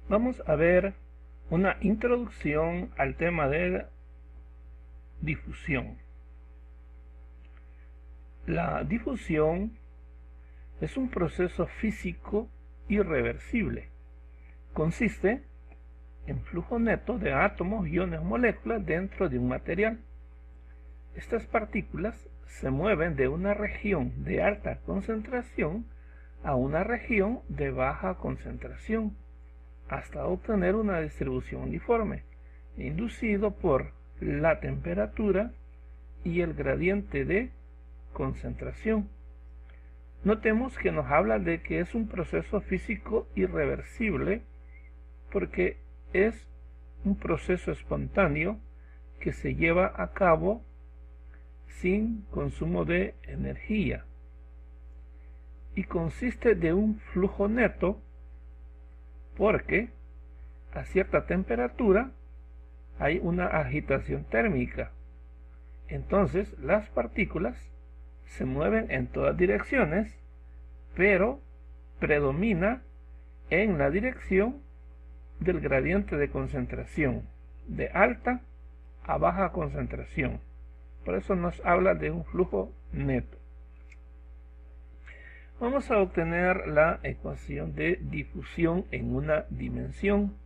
Vamos a ver una introducción al tema de difusión. La difusión es un proceso físico irreversible. Consiste en flujo neto de átomos, iones o moléculas dentro de un material. Estas partículas se mueven de una región de alta concentración a una región de baja concentración, hasta obtener una distribución uniforme, inducido por la temperatura y el gradiente de concentración. Notemos que nos habla de que es un proceso físico irreversible porque es un proceso espontáneo que se lleva a cabo sin consumo de energía y consiste de un flujo neto porque a cierta temperatura hay una agitación térmica. Entonces las partículas se mueven en todas direcciones, pero predomina en la dirección del gradiente de concentración, de alta a baja concentración. Por eso nos habla de un flujo neto. Vamos a obtener la ecuación de difusión en una dimensión.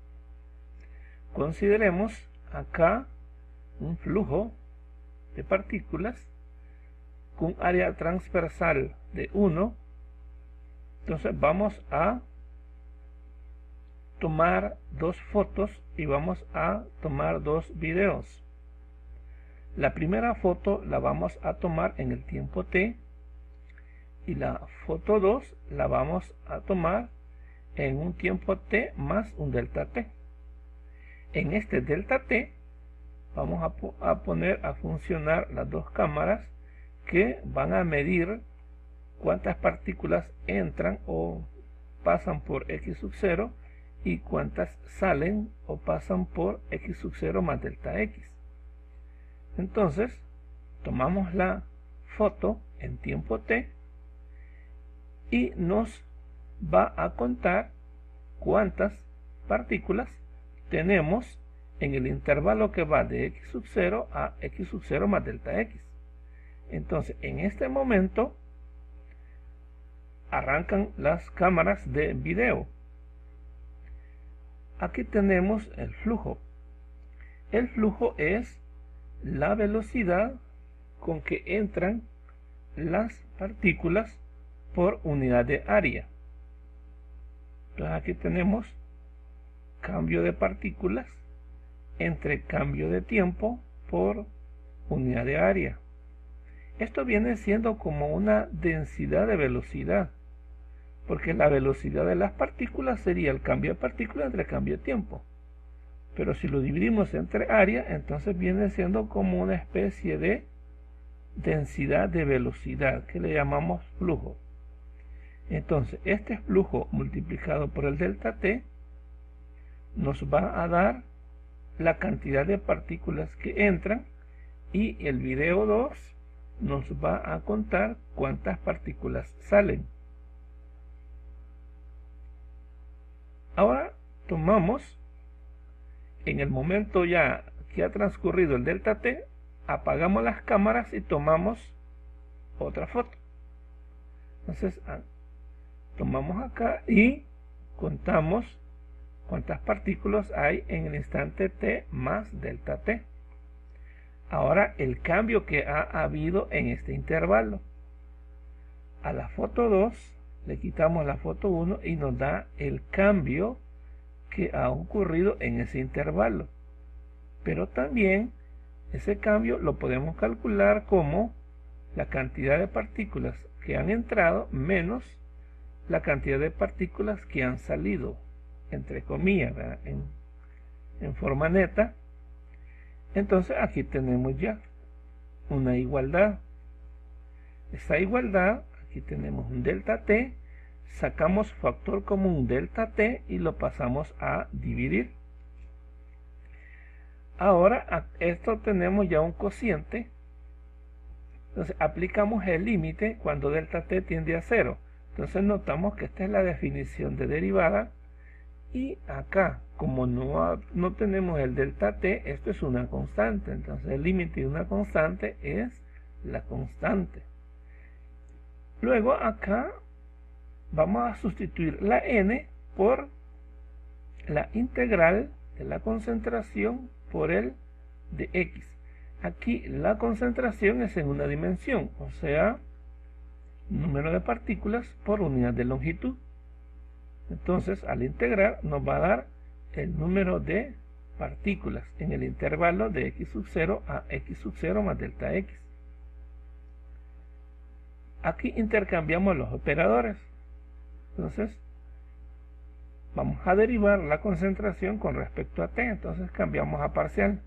Consideremos acá un flujo de partículas con área transversal de 1. Entonces vamos a tomar dos fotos y vamos a tomar dos videos. La primera foto la vamos a tomar en el tiempo t y la foto 2 la vamos a tomar en un tiempo t más un delta t. En este delta t vamos a poner a funcionar las dos cámaras que van a medir cuántas partículas entran o pasan por x sub 0 y cuántas salen o pasan por x sub 0 más delta x. Entonces tomamos la foto en tiempo t y nos va a contar cuántas partículas tenemos en el intervalo que va de x sub 0 a x sub 0 más delta x. Entonces en este momento arrancan las cámaras de video. Aquí tenemos el flujo. El flujo es la velocidad con que entran las partículas por unidad de área. Entonces aquí tenemos cambio de partículas entre cambio de tiempo por unidad de área. Esto viene siendo como una densidad de velocidad, porque la velocidad de las partículas sería el cambio de partículas entre cambio de tiempo. Pero si lo dividimos entre área, entonces viene siendo como una especie de densidad de velocidad que le llamamos flujo. Entonces este flujo multiplicado por el delta t nos va a dar la cantidad de partículas que entran y el video 2 nos va a contar cuántas partículas salen. Ahora tomamos, en el momento ya que ha transcurrido el delta t, apagamos las cámaras y tomamos otra foto. Entonces tomamos acá y contamos cuántas partículas hay en el instante t más delta t. Ahora el cambio que ha habido en este intervalo. A la foto 2 le quitamos la foto 1 y nos da el cambio que ha ocurrido en ese intervalo. Pero también ese cambio lo podemos calcular como la cantidad de partículas que han entrado menos la cantidad de partículas que han salido, entre comillas, en forma neta. Entonces aquí tenemos ya una igualdad. Esta igualdad, aquí tenemos un delta t, sacamos factor común delta t y lo pasamos a dividir. Ahora a esto tenemos ya un cociente. Entonces aplicamos el límite cuando delta t tiende a 0. Entonces notamos que esta es la definición de derivada Y acá, como no tenemos el delta t, esto es una constante. Entonces el límite de una constante es la constante. Luego acá vamos a sustituir la n por la integral de la concentración por el de x. Aquí la concentración es en una dimensión, o sea, número de partículas por unidad de longitud. Entonces, al integrar nos va a dar el número de partículas en el intervalo de x sub 0 a x sub 0 más delta x. Aquí intercambiamos los operadores. Entonces, vamos a derivar la concentración con respecto a t. Entonces, cambiamos a parcial.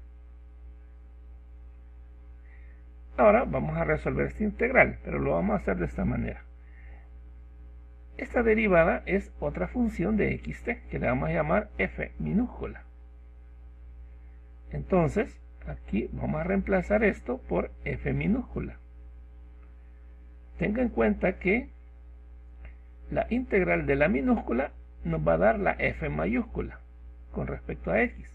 Ahora vamos a resolver esta integral, pero lo vamos a hacer de esta manera. Esta derivada es otra función de xt, que le vamos a llamar f minúscula. Entonces, aquí vamos a reemplazar esto por f minúscula. Tenga en cuenta que la integral de la minúscula nos va a dar la f mayúscula con respecto a x.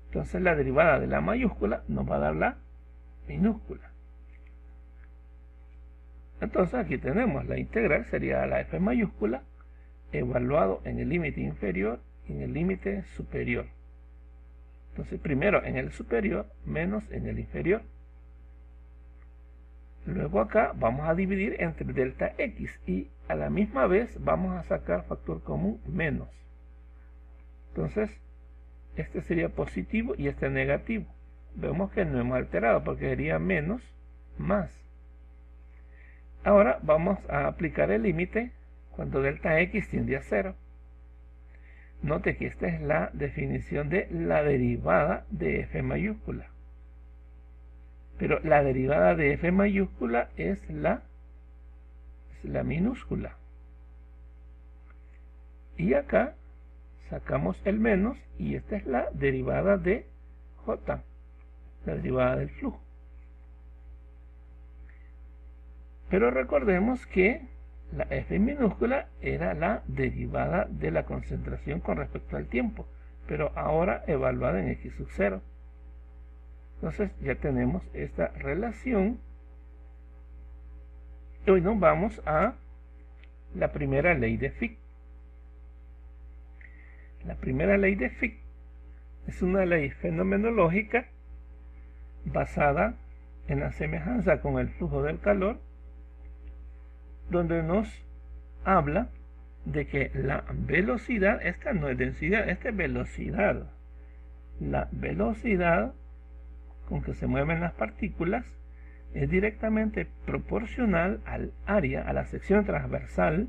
Entonces, la derivada de la mayúscula nos va a dar la minúscula. Entonces aquí tenemos la integral, sería la f mayúscula evaluado en el límite inferior y en el límite superior. Entonces primero en el superior menos en el inferior. Luego acá vamos a dividir entre delta x y a la misma vez vamos a sacar factor común menos. Entonces este sería positivo y este negativo. Vemos que no hemos alterado porque sería menos más. Ahora vamos a aplicar el límite cuando delta x tiende a 0. Note que esta es la definición de la derivada de f mayúscula. Pero la derivada de f mayúscula es la minúscula. Y acá sacamos el menos y esta es la derivada de j, la derivada del flujo. Pero recordemos que la f minúscula era la derivada de la concentración con respecto al tiempo, pero ahora evaluada en x sub 0. Entonces ya tenemos esta relación. Y hoy nos vamos a la primera ley de Fick. La primera ley de Fick es una ley fenomenológica basada en la semejanza con el flujo del calor, donde nos habla de que la velocidad, esta no es densidad, esta es velocidad. La velocidad con que se mueven las partículas es directamente proporcional al área, a la sección transversal,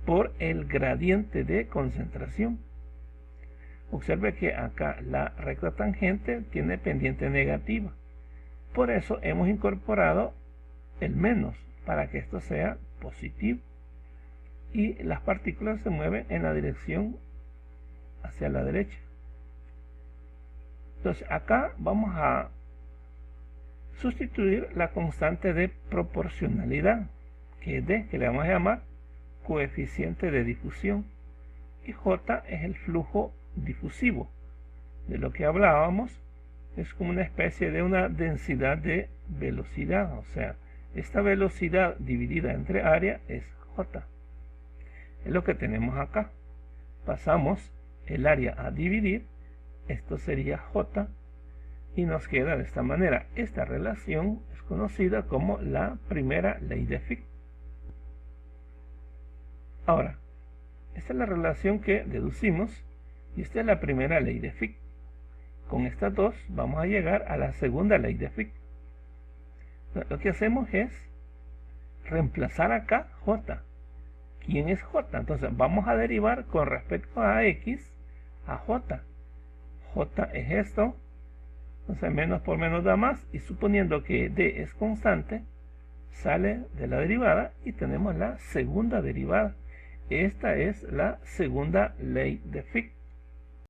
por el gradiente de concentración. Observe que acá la recta tangente tiene pendiente negativa. Por eso hemos incorporado el menos, para que esto sea positivo. Y las partículas se mueven en la dirección hacia la derecha. Entonces acá vamos a sustituir la constante de proporcionalidad, que es D, que le vamos a llamar coeficiente de difusión. Y J es el flujo difusivo. De lo que hablábamos, es como una especie de una densidad de velocidad, o sea, esta velocidad dividida entre área es J. Es lo que tenemos acá. Pasamos el área a dividir. Esto sería J. Y nos queda de esta manera. Esta relación es conocida como la primera ley de Fick. Ahora, esta es la relación que deducimos. Y esta es la primera ley de Fick. Con estas dos vamos a llegar a la segunda ley de Fick. Lo que hacemos es reemplazar acá J. ¿Quién es J? Entonces vamos a derivar con respecto a X a J. J es esto. Entonces menos por menos da más. Y suponiendo que D es constante, sale de la derivada y tenemos la segunda derivada. Esta es la segunda ley de Fick.